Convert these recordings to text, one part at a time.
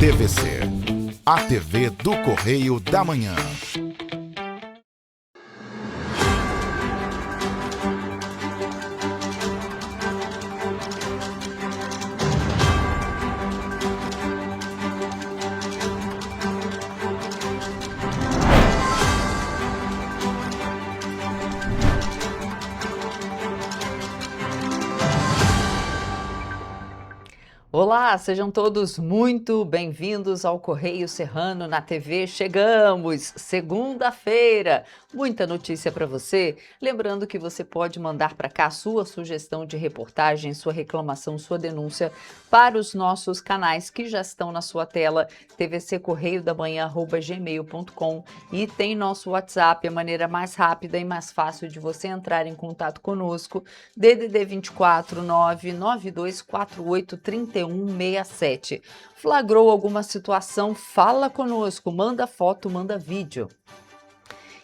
TVC, a TV do Correio da Manhã. Olá, sejam todos muito bem-vindos ao Correio Serrano na TV. Chegamos, segunda-feira, muita notícia para você. Lembrando que você pode mandar para cá sua sugestão de reportagem, sua reclamação, sua denúncia para os nossos canais que já estão na sua tela, tvccorreiodamanhã@gmail.com, e tem nosso WhatsApp, a maneira mais rápida e mais fácil de você entrar em contato conosco, DDD 24 99248 3167. Flagrou alguma situação? Fala conosco, manda foto, manda vídeo.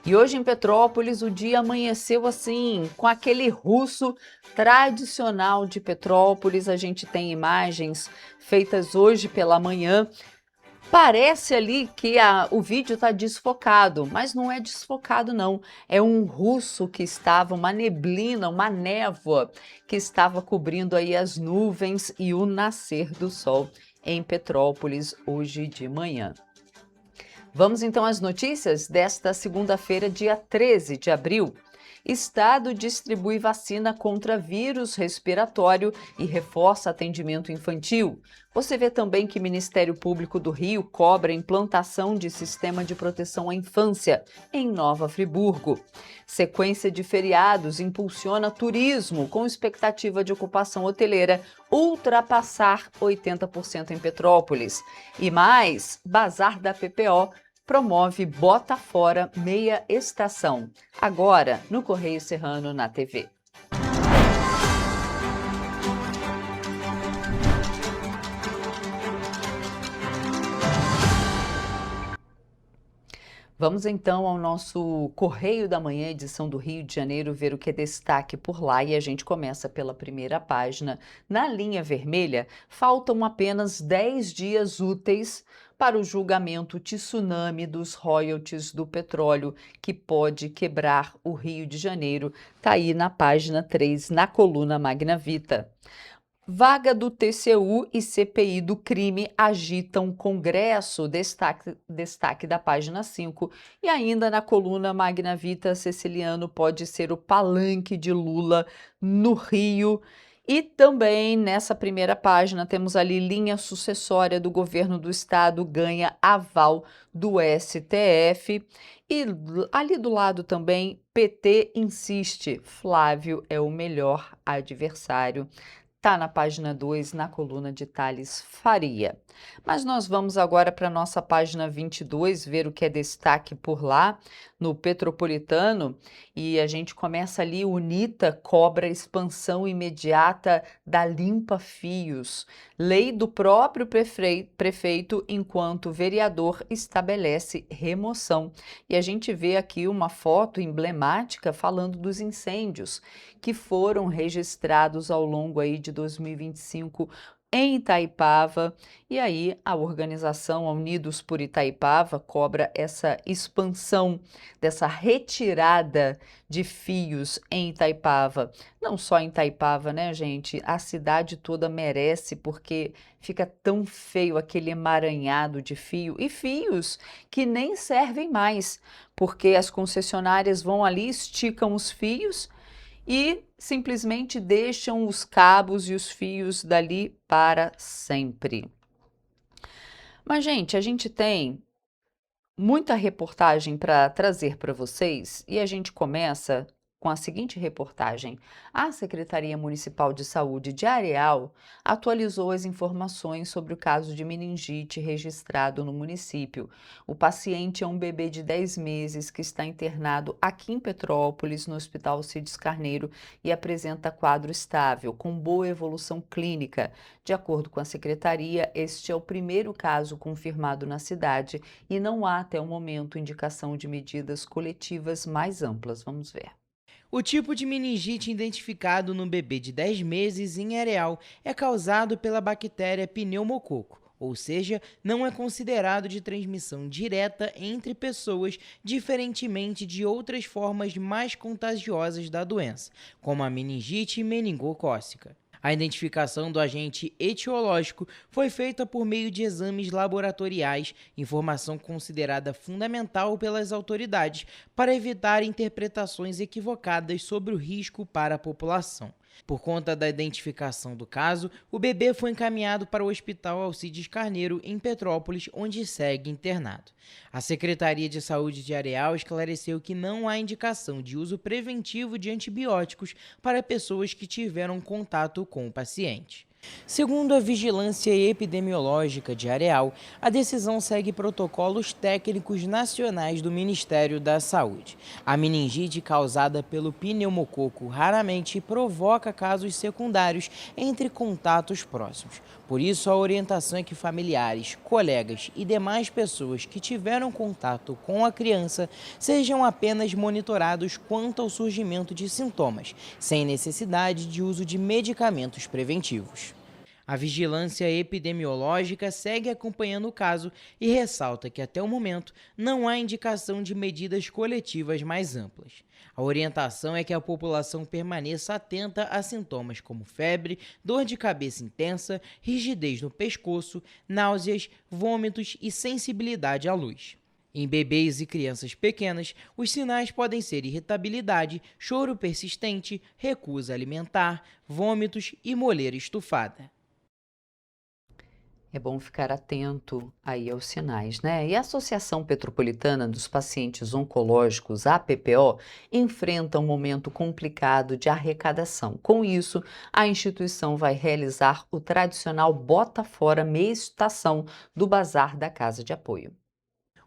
E hoje em Petrópolis o dia amanheceu assim, com aquele russo tradicional de Petrópolis. A gente tem imagens feitas hoje pela manhã. Parece ali que o vídeo está desfocado, mas não é desfocado não. É um russo que estava, uma neblina, uma névoa que estava cobrindo aí as nuvens e o nascer do sol em Petrópolis hoje de manhã. Vamos então às notícias desta segunda-feira, dia 13 de abril. Estado distribui vacina contra vírus respiratório e reforça atendimento infantil. Você vê também que o Ministério Público do Rio cobra a implantação de sistema de proteção à infância em Nova Friburgo. Sequência de feriados impulsiona turismo, com expectativa de ocupação hoteleira ultrapassar 80% em Petrópolis. E mais, Bazar da PPO promove Bota Fora Meia Estação, agora no Correio Serrano na TV. Vamos então ao nosso Correio da Manhã, edição do Rio de Janeiro, ver o que é destaque por lá, e a gente começa pela primeira página. Na linha vermelha, faltam apenas 10 dias úteis para o julgamento tsunami dos royalties do petróleo, que pode quebrar o Rio de Janeiro. Está aí na página 3, na coluna Magna Vita. Vaga do TCU e CPI do crime agitam Congresso, destaque da página 5. E ainda na coluna Magna Vita, Ceciliano pode ser o palanque de Lula no Rio. E também nessa primeira página temos ali linha sucessória do governo do estado ganha aval do STF. E ali do lado também, PT insiste, Flávio é o melhor adversário. Está na página 2, na coluna de Thales Faria. Mas nós vamos agora para a nossa página 22, ver o que é destaque por lá, no Petropolitano, e a gente começa ali, UNITA cobra expansão imediata da Limpa Fios. Lei do próprio prefeito, enquanto vereador estabelece remoção. E a gente vê aqui uma foto emblemática falando dos incêndios que foram registrados ao longo aí de 2025 em Itaipava, e aí a organização Unidos por Itaipava cobra essa expansão, dessa retirada de fios em Itaipava. Não só em Itaipava, né, gente? A cidade toda merece, porque fica tão feio aquele emaranhado de fio, e fios que nem servem mais, porque as concessionárias vão ali, esticam os fios e simplesmente deixam os cabos e os fios dali para sempre. Mas, gente, a gente tem muita reportagem para trazer para vocês e a gente começa com a seguinte reportagem. A Secretaria Municipal de Saúde de Areal atualizou as informações sobre o caso de meningite registrado no município. O paciente é um bebê de 10 meses que está internado aqui em Petrópolis, no Hospital Cides Carneiro, e apresenta quadro estável, com boa evolução clínica. De acordo com a Secretaria, este é o primeiro caso confirmado na cidade e não há até o momento indicação de medidas coletivas mais amplas. Vamos ver. O tipo de meningite identificado no bebê de 10 meses em Areal é causado pela bactéria pneumococo. ou seja, não é considerado de transmissão direta entre pessoas, diferentemente de outras formas mais contagiosas da doença, como a meningite meningocócica. A identificação do agente etiológico foi feita por meio de exames laboratoriais, informação considerada fundamental pelas autoridades para evitar interpretações equivocadas sobre o risco para a população. Por conta da identificação do caso, o bebê foi encaminhado para o Hospital Alcides Carneiro, em Petrópolis, onde segue internado. A Secretaria de Saúde de Areal esclareceu que não há indicação de uso preventivo de antibióticos para pessoas que tiveram contato com o paciente. Segundo a Vigilância Epidemiológica de Areal, a decisão segue protocolos técnicos nacionais do Ministério da Saúde. A meningite causada pelo pneumococo raramente provoca casos secundários entre contatos próximos. Por isso, a orientação é que familiares, colegas e demais pessoas que tiveram contato com a criança sejam apenas monitorados quanto ao surgimento de sintomas, sem necessidade de uso de medicamentos preventivos. A vigilância epidemiológica segue acompanhando o caso e ressalta que, até o momento, não há indicação de medidas coletivas mais amplas. A orientação é que a população permaneça atenta a sintomas como febre, dor de cabeça intensa, rigidez no pescoço, náuseas, vômitos e sensibilidade à luz. Em bebês e crianças pequenas, os sinais podem ser irritabilidade, choro persistente, recusa alimentar, vômitos e moleira estufada. É bom ficar atento aí aos sinais, né? E a Associação Petropolitana dos Pacientes Oncológicos, a APPO, enfrenta um momento complicado de arrecadação. Com isso, a instituição vai realizar o tradicional Bota Fora Meia Estação do Bazar da Casa de Apoio.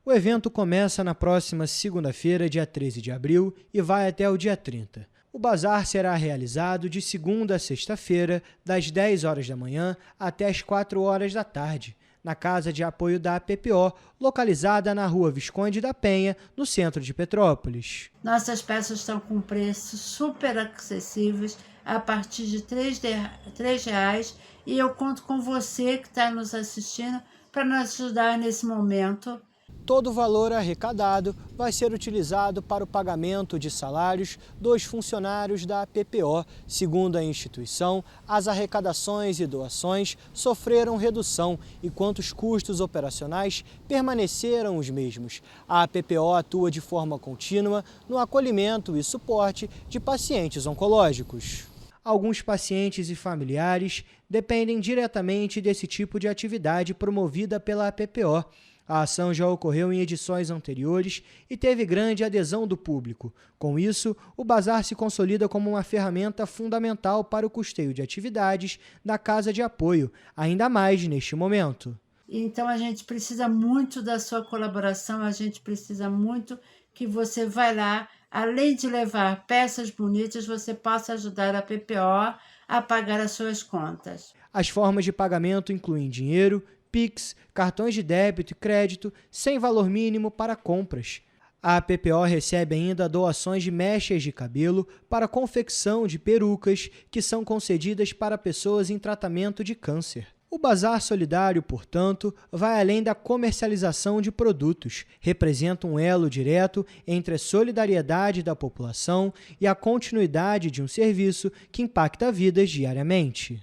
O evento começa na próxima segunda-feira, dia 13 de abril, e vai até o dia 30. O bazar será realizado de segunda a sexta-feira, das 10 horas da manhã até as 4 horas da tarde, na Casa de Apoio da APPO, localizada na Rua Visconde da Penha, no centro de Petrópolis. Nossas peças estão com preços super acessíveis, a partir de R$3, e eu conto com você que está nos assistindo para nos ajudar nesse momento. Todo o valor arrecadado vai ser utilizado para o pagamento de salários dos funcionários da APPO. Segundo a instituição, as arrecadações e doações sofreram redução, enquanto os custos operacionais permaneceram os mesmos. A APPO atua de forma contínua no acolhimento e suporte de pacientes oncológicos. Alguns pacientes e familiares dependem diretamente desse tipo de atividade promovida pela APPO. A ação já ocorreu em edições anteriores e teve grande adesão do público. Com isso, o bazar se consolida como uma ferramenta fundamental para o custeio de atividades da Casa de Apoio, ainda mais neste momento. Então a gente precisa muito da sua colaboração, a gente precisa muito que você vá lá, além de levar peças bonitas, você possa ajudar a PPO a pagar as suas contas. As formas de pagamento incluem dinheiro, Pix, cartões de débito e crédito, sem valor mínimo para compras. A APPO recebe ainda doações de mechas de cabelo para confecção de perucas que são concedidas para pessoas em tratamento de câncer. O Bazar Solidário, portanto, vai além da comercialização de produtos, representa um elo direto entre a solidariedade da população e a continuidade de um serviço que impacta vidas diariamente.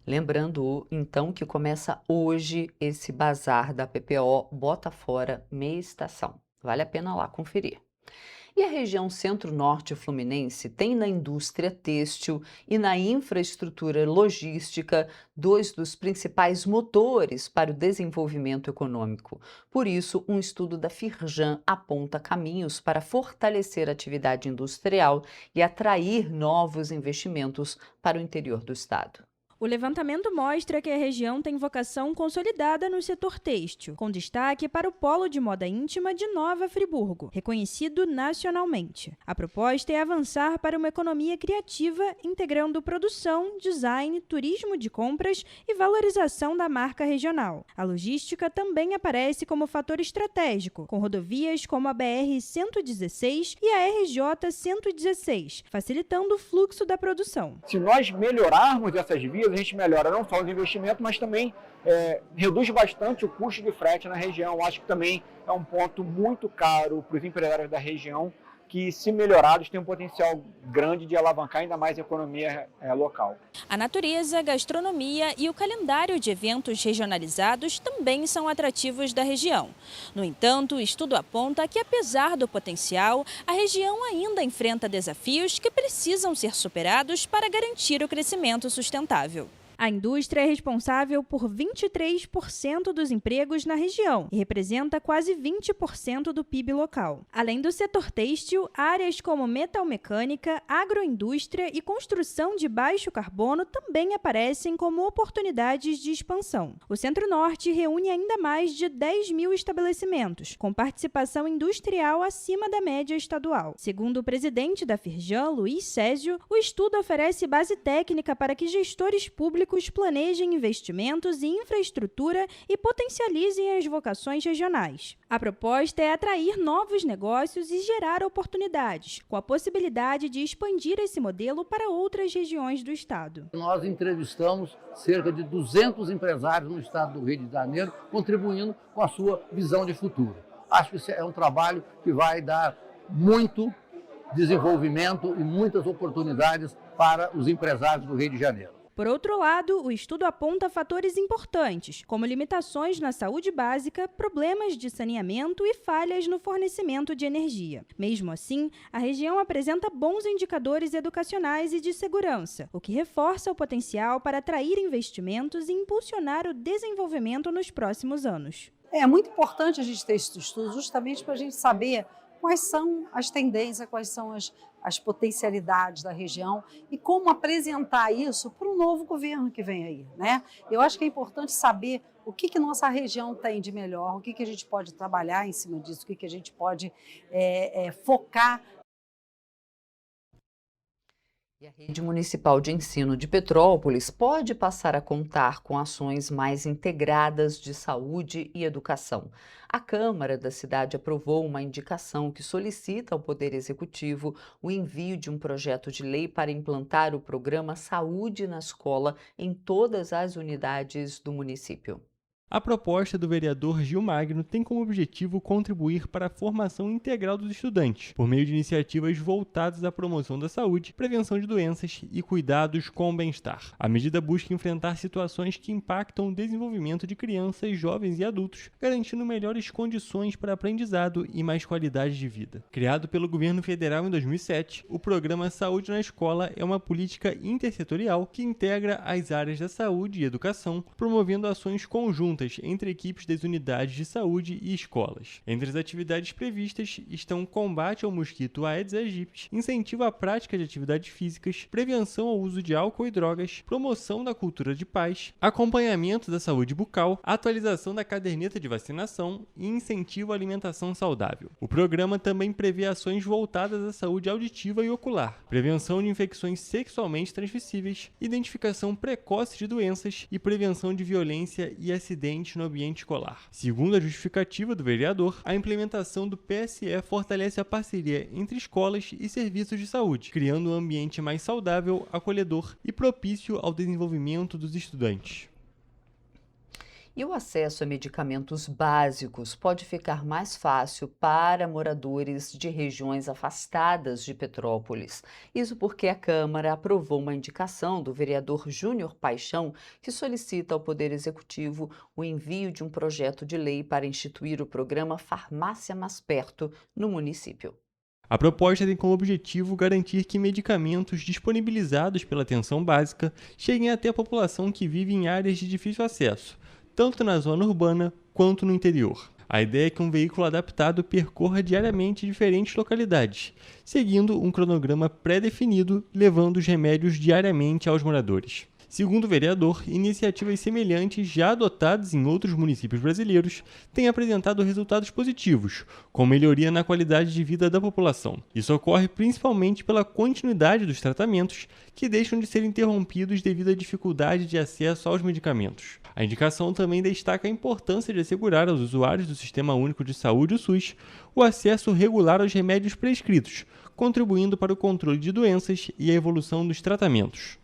Lembrando, então, que começa hoje esse bazar da PPO Bota Fora Meia Estação. Vale a pena lá conferir. E a região centro-norte fluminense tem na indústria têxtil e na infraestrutura logística dois dos principais motores para o desenvolvimento econômico. Por isso, um estudo da Firjan aponta caminhos para fortalecer a atividade industrial e atrair novos investimentos para o interior do estado. O levantamento mostra que a região tem vocação consolidada no setor têxtil, com destaque para o polo de moda íntima de Nova Friburgo, reconhecido nacionalmente. A proposta é avançar para uma economia criativa, integrando produção, design, turismo de compras e valorização da marca regional. A logística também aparece como fator estratégico, com rodovias como a BR-116 e a RJ-116, facilitando o fluxo da produção. Se nós melhorarmos essas vias, a gente melhora não só os investimentos, mas também reduz bastante o custo de frete na região. Acho que também é um ponto muito caro para os empresários da região, que, se melhorados, tem um potencial grande de alavancar ainda mais a economia local. A natureza, gastronomia e o calendário de eventos regionalizados também são atrativos da região. No entanto, o estudo aponta que, apesar do potencial, a região ainda enfrenta desafios que precisam ser superados para garantir o crescimento sustentável. A indústria é responsável por 23% dos empregos na região e representa quase 20% do PIB local. Além do setor têxtil, áreas como metalmecânica, agroindústria e construção de baixo carbono também aparecem como oportunidades de expansão. O Centro-Norte reúne ainda mais de 10 mil estabelecimentos, com participação industrial acima da média estadual. Segundo o presidente da Firjan, Luiz Césio, o estudo oferece base técnica para que gestores públicos planejem investimentos em infraestrutura e potencializem as vocações regionais. A proposta é atrair novos negócios e gerar oportunidades, com a possibilidade de expandir esse modelo para outras regiões do estado. Nós entrevistamos cerca de 200 empresários no estado do Rio de Janeiro, contribuindo com a sua visão de futuro. Acho que isso é um trabalho que vai dar muito desenvolvimento e muitas oportunidades para os empresários do Rio de Janeiro. Por outro lado, o estudo aponta fatores importantes, como limitações na saúde básica, problemas de saneamento e falhas no fornecimento de energia. Mesmo assim, a região apresenta bons indicadores educacionais e de segurança, o que reforça o potencial para atrair investimentos e impulsionar o desenvolvimento nos próximos anos. É muito importante a gente ter esse estudo justamente para a gente saber quais são as tendências, quais são as potencialidades da região e como apresentar isso para um novo governo que vem aí, né? Eu acho que é importante saber o que nossa região tem de melhor, o que a gente pode trabalhar em cima disso, o que a gente pode focar. E a Rede Municipal de Ensino de Petrópolis pode passar a contar com ações mais integradas de saúde e educação. A Câmara da cidade aprovou uma indicação que solicita ao Poder Executivo o envio de um projeto de lei para implantar o programa Saúde na Escola em todas as unidades do município. A proposta do vereador Gil Magno tem como objetivo contribuir para a formação integral dos estudantes, por meio de iniciativas voltadas à promoção da saúde, prevenção de doenças e cuidados com o bem-estar. A medida busca enfrentar situações que impactam o desenvolvimento de crianças, jovens e adultos, garantindo melhores condições para aprendizado e mais qualidade de vida. Criado pelo governo federal em 2007, o programa Saúde na Escola é uma política intersetorial que integra as áreas da saúde e educação, promovendo ações conjuntas entre equipes das unidades de saúde e escolas. Entre as atividades previstas estão combate ao mosquito Aedes aegypti, incentivo à prática de atividades físicas, prevenção ao uso de álcool e drogas, promoção da cultura de paz, acompanhamento da saúde bucal, atualização da caderneta de vacinação e incentivo à alimentação saudável. O programa também prevê ações voltadas à saúde auditiva e ocular, prevenção de infecções sexualmente transmissíveis, identificação precoce de doenças e prevenção de violência e acidentes no ambiente escolar. Segundo a justificativa do vereador, a implementação do PSE fortalece a parceria entre escolas e serviços de saúde, criando um ambiente mais saudável, acolhedor e propício ao desenvolvimento dos estudantes. E o acesso a medicamentos básicos pode ficar mais fácil para moradores de regiões afastadas de Petrópolis. Isso porque a Câmara aprovou uma indicação do vereador Júnior Paixão, que solicita ao Poder Executivo o envio de um projeto de lei para instituir o programa Farmácia Mais Perto no município. A proposta tem como objetivo garantir que medicamentos disponibilizados pela atenção básica cheguem até a população que vive em áreas de difícil acesso, tanto na zona urbana quanto no interior. A ideia é que um veículo adaptado percorra diariamente diferentes localidades, seguindo um cronograma pré-definido, levando os remédios diariamente aos moradores. Segundo o vereador, iniciativas semelhantes já adotadas em outros municípios brasileiros têm apresentado resultados positivos, com melhoria na qualidade de vida da população. Isso ocorre principalmente pela continuidade dos tratamentos, que deixam de ser interrompidos devido à dificuldade de acesso aos medicamentos. A indicação também destaca a importância de assegurar aos usuários do Sistema Único de Saúde, o SUS, o acesso regular aos remédios prescritos, contribuindo para o controle de doenças e a evolução dos tratamentos.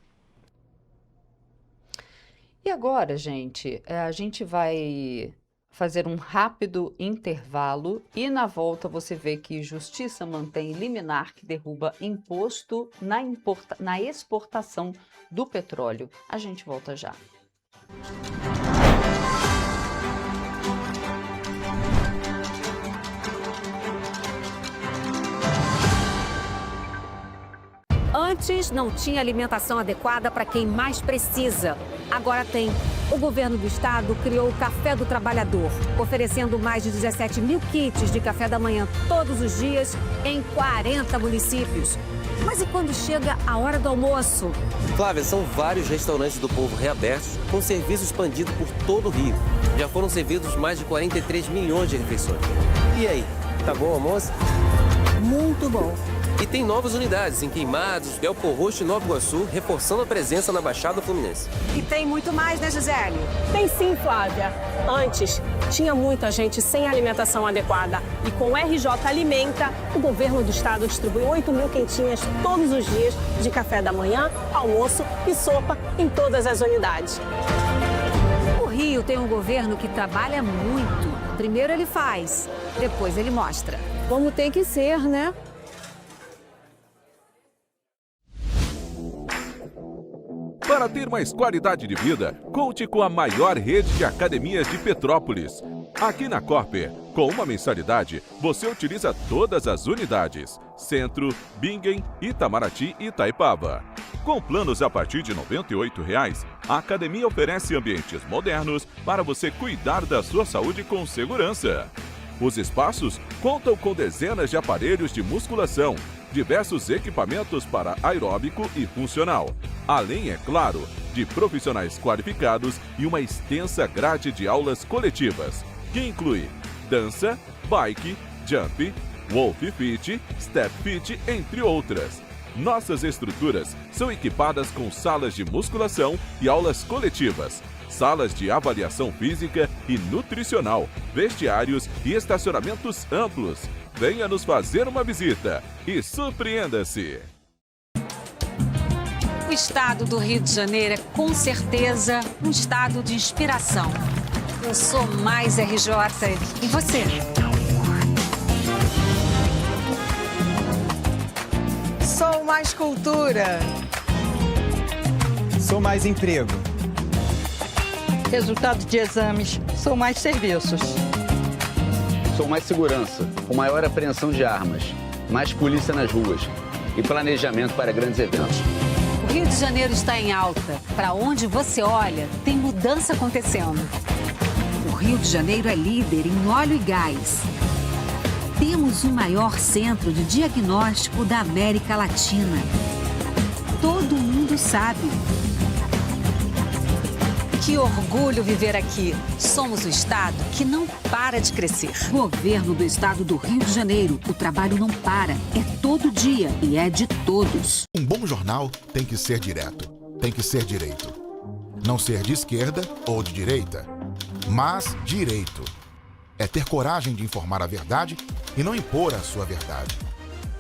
E agora, gente, a gente vai fazer um rápido intervalo e na volta você vê que Justiça mantém liminar que derruba imposto na exportação do petróleo. A gente volta já. Antes não tinha alimentação adequada para quem mais precisa. Agora tem. O governo do estado criou o Café do Trabalhador, oferecendo mais de 17 mil kits de café da manhã todos os dias em 40 municípios. Mas e quando chega a hora do almoço? Flávia, são vários restaurantes do povo reabertos com serviço expandido por todo o Rio. Já foram servidos mais de 43 milhões de refeições. E aí, tá bom o almoço? Muito bom. E tem novas unidades em Queimados, Belfor Roxo e Nova Iguaçu, reforçando a presença na Baixada Fluminense. E tem muito mais, né, Gisele? Tem sim, Flávia. Antes, tinha muita gente sem alimentação adequada. E com o RJ Alimenta, o governo do estado distribui 8 mil quentinhas todos os dias de café da manhã, almoço e sopa em todas as unidades. O Rio tem um governo que trabalha muito. Primeiro ele faz, depois ele mostra. Como tem que ser, né? Para ter mais qualidade de vida, conte com a maior rede de academias de Petrópolis. Aqui na Corper, com uma mensalidade, você utiliza todas as unidades: Centro, Bingen, Itamaraty e Itaipava. Com planos a partir de R$ 98,00, a academia oferece ambientes modernos para você cuidar da sua saúde com segurança. Os espaços contam com dezenas de aparelhos de musculação, diversos equipamentos para aeróbico e funcional, além, é claro, de profissionais qualificados e uma extensa grade de aulas coletivas, que inclui dança, bike, jump, wolf fit, step fit, entre outras. Nossas estruturas são equipadas com salas de musculação e aulas coletivas, salas de avaliação física e nutricional, vestiários e estacionamentos amplos. Venha nos fazer uma visita e surpreenda-se! O estado do Rio de Janeiro é com certeza um estado de inspiração. Eu sou mais RJ. E você? Sou mais cultura. Sou mais emprego. Resultado de exames, sou mais serviços. Sou mais segurança, com maior apreensão de armas, mais polícia nas ruas e planejamento para grandes eventos. O Rio de Janeiro está em alta. Para onde você olha, tem mudança acontecendo. O Rio de Janeiro é líder em óleo e gás. Temos o maior centro de diagnóstico da América Latina. Todo mundo sabe. Que orgulho viver aqui. Somos o estado que não para de crescer. Governo do estado do Rio de Janeiro. O trabalho não para. É todo dia e é de todos. Um bom jornal tem que ser direto. Tem que ser direito. Não ser de esquerda ou de direita, mas direito. É ter coragem de informar a verdade e não impor a sua verdade.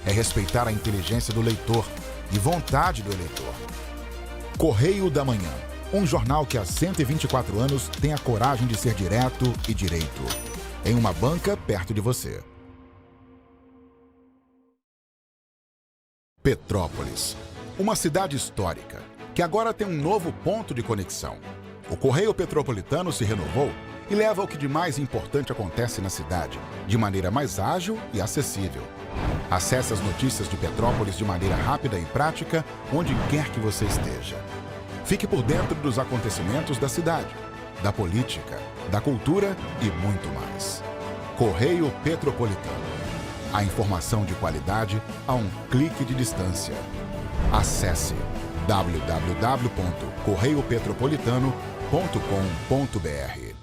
É respeitar a inteligência do leitor e vontade do eleitor. Correio da Manhã. Um jornal que há 124 anos tem a coragem de ser direto e direito. Em uma banca perto de você. Petrópolis. Uma cidade histórica que agora tem um novo ponto de conexão. O Correio Petropolitano se renovou e leva o que de mais importante acontece na cidade, de maneira mais ágil e acessível. Acesse as notícias de Petrópolis de maneira rápida e prática, onde quer que você esteja. Fique por dentro dos acontecimentos da cidade, da política, da cultura e muito mais. Correio Petropolitano. A informação de qualidade a um clique de distância. Acesse www.correiopetropolitano.com.br.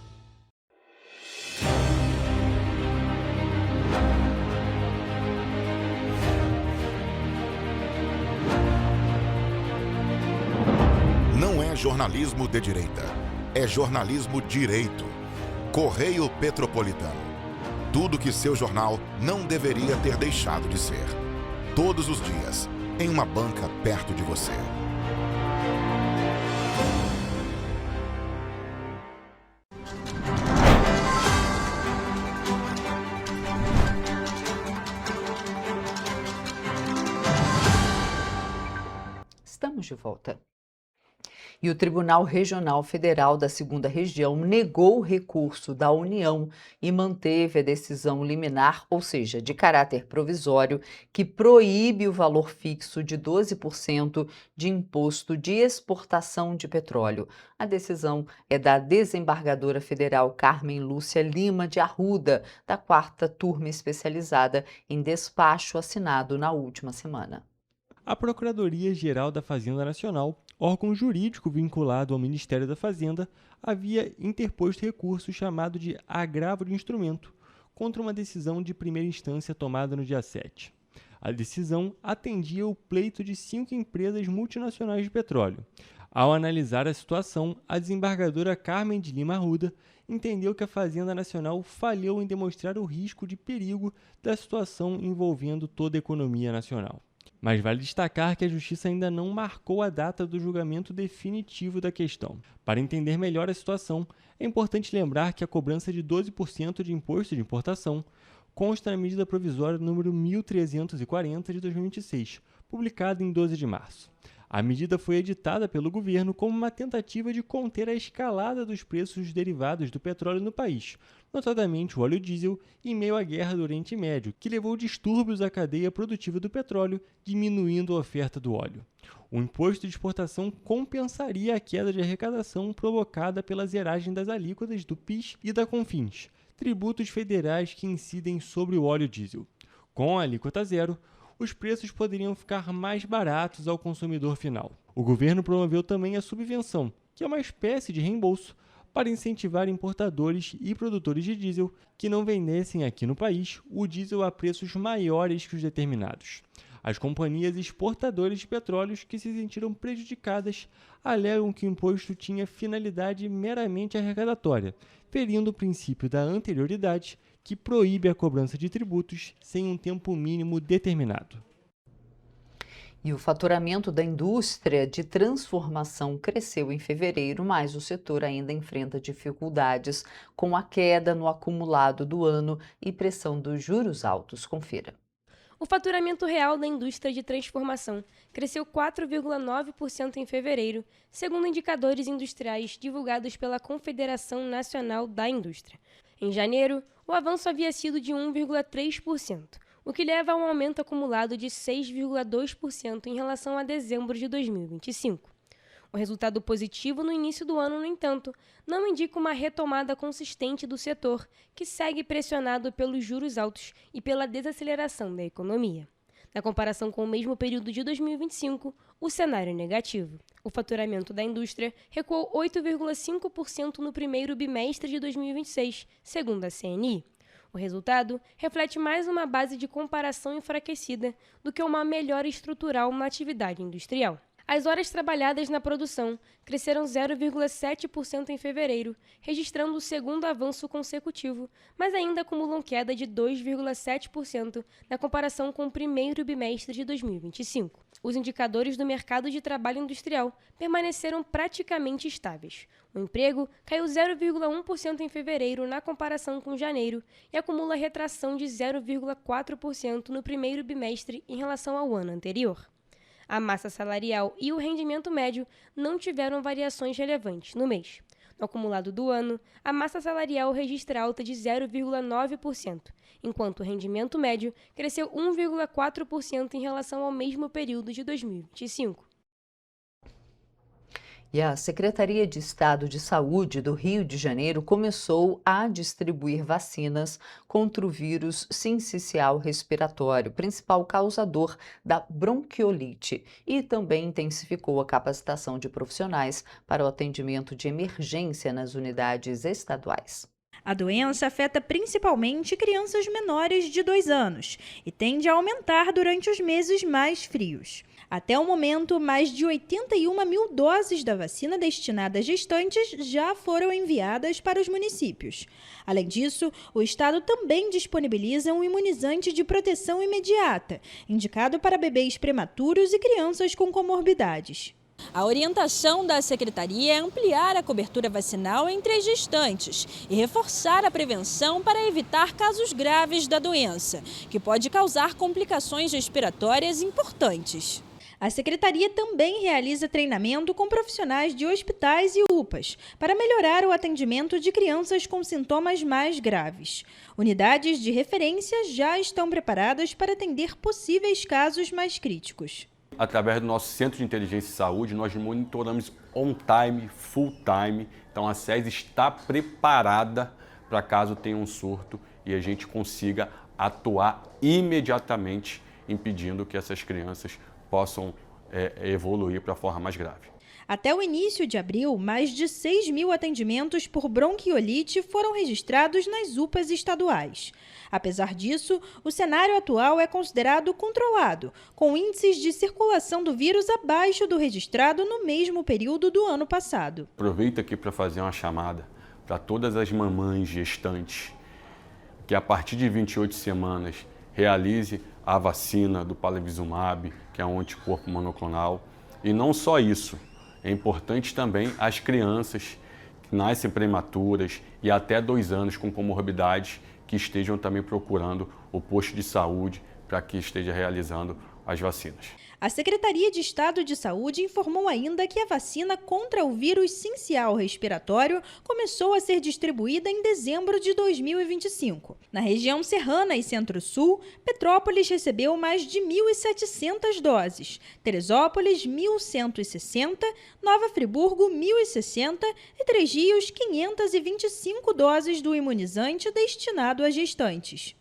Não é jornalismo de direita, é jornalismo direito. Correio Petropolitano. Tudo que seu jornal não deveria ter deixado de ser. Todos os dias, em uma banca perto de você. Estamos de volta. E o Tribunal Regional Federal da 2ª Região negou o recurso da União e manteve a decisão liminar, ou seja, de caráter provisório, que proíbe o valor fixo de 12% de imposto de exportação de petróleo. A decisão é da desembargadora federal Carmen Lúcia Lima de Arruda, da 4ª Turma Especializada, em despacho assinado na última semana. A Procuradoria-Geral da Fazenda Nacional, órgão jurídico vinculado ao Ministério da Fazenda, havia interposto recurso chamado de agravo de instrumento contra uma decisão de primeira instância tomada no dia 7. A decisão atendia o pleito de 5 empresas multinacionais de petróleo. Ao analisar a situação, a desembargadora Carmen de Lima Arruda entendeu que a Fazenda Nacional falhou em demonstrar o risco de perigo da situação envolvendo toda a economia nacional. Mas vale destacar que a Justiça ainda não marcou a data do julgamento definitivo da questão. Para entender melhor a situação, é importante lembrar que a cobrança de 12% de imposto de importação consta na medida provisória número 1340 de 2026, publicada em 12 de março. A medida foi editada pelo governo como uma tentativa de conter a escalada dos preços derivados do petróleo no país, notadamente o óleo diesel, em meio à guerra do Oriente Médio, que levou distúrbios à cadeia produtiva do petróleo, diminuindo a oferta do óleo. O imposto de exportação compensaria a queda de arrecadação provocada pela zeragem das alíquotas do PIS e da CONFINS, tributos federais que incidem sobre o óleo diesel. Com a alíquota zero, os preços poderiam ficar mais baratos ao consumidor final. O governo promoveu também a subvenção, que é uma espécie de reembolso, para incentivar importadores e produtores de diesel que não vendessem aqui no país o diesel a preços maiores que os determinados. As companhias exportadoras de petróleos que se sentiram prejudicadas alegam que o imposto tinha finalidade meramente arrecadatória, ferindo o princípio da anterioridade, que proíbe a cobrança de tributos sem um tempo mínimo determinado. E o faturamento da indústria de transformação cresceu em fevereiro, mas o setor ainda enfrenta dificuldades com a queda no acumulado do ano e pressão dos juros altos. Confira. O faturamento real da indústria de transformação cresceu 4,9% em fevereiro, segundo indicadores industriais divulgados pela Confederação Nacional da Indústria. Em janeiro, o avanço havia sido de 1,3%, o que leva a um aumento acumulado de 6,2% em relação a dezembro de 2025. O resultado positivo no início do ano, no entanto, não indica uma retomada consistente do setor, que segue pressionado pelos juros altos e pela desaceleração da economia. Na comparação com o mesmo período de 2025, o cenário é negativo. O faturamento da indústria recuou 8,5% no primeiro bimestre de 2026, segundo a CNI. O resultado reflete mais uma base de comparação enfraquecida do que uma melhora estrutural na atividade industrial. As horas trabalhadas na produção cresceram 0,7% em fevereiro, registrando o segundo avanço consecutivo, mas ainda acumulam queda de 2,7% na comparação com o primeiro bimestre de 2025. Os indicadores do mercado de trabalho industrial permaneceram praticamente estáveis. O emprego caiu 0,1% em fevereiro na comparação com janeiro e acumula retração de 0,4% no primeiro bimestre em relação ao ano anterior. A massa salarial e o rendimento médio não tiveram variações relevantes no mês. No acumulado do ano, a massa salarial registra alta de 0,9%, enquanto o rendimento médio cresceu 1,4% em relação ao mesmo período de 2025. E a Secretaria de Estado de Saúde do Rio de Janeiro começou a distribuir vacinas contra o vírus sincicial respiratório, principal causador da bronquiolite, e também intensificou a capacitação de profissionais para o atendimento de emergência nas unidades estaduais. A doença afeta principalmente crianças menores de 2 anos e tende a aumentar durante os meses mais frios. Até o momento, mais de 81 mil doses da vacina destinada a gestantes já foram enviadas para os municípios. Além disso, o Estado também disponibiliza um imunizante de proteção imediata, indicado para bebês prematuros e crianças com comorbidades. A orientação da Secretaria é ampliar a cobertura vacinal entre as gestantes e reforçar a prevenção para evitar casos graves da doença, que pode causar complicações respiratórias importantes. A Secretaria também realiza treinamento com profissionais de hospitais e UPAs para melhorar o atendimento de crianças com sintomas mais graves. Unidades de referência já estão preparadas para atender possíveis casos mais críticos. Através do nosso Centro de Inteligência e Saúde, nós monitoramos on-time, full-time. Então, a SES está preparada para caso tenha um surto e a gente consiga atuar imediatamente, impedindo que essas crianças possam evoluir para a forma mais grave. Até o início de abril, mais de 6.000 atendimentos por bronquiolite foram registrados nas UPAs estaduais. Apesar disso, o cenário atual é considerado controlado, com índices de circulação do vírus abaixo do registrado no mesmo período do ano passado. Aproveito aqui para fazer uma chamada para todas as mamães gestantes que a partir de 28 semanas realize a vacina do palivizumab, que é um anticorpo monoclonal. E não só isso, é importante também as crianças que nascem prematuras e até 2 anos com comorbidades que estejam também procurando o posto de saúde para que esteja realizando as vacinas. A Secretaria de Estado de Saúde informou ainda que a vacina contra o vírus sincial respiratório começou a ser distribuída em dezembro de 2025. Na região serrana e centro-sul, Petrópolis recebeu mais de 1.700 doses, Teresópolis 1.160, Nova Friburgo 1.060 e Três Rios 525 doses do imunizante destinado a gestantes.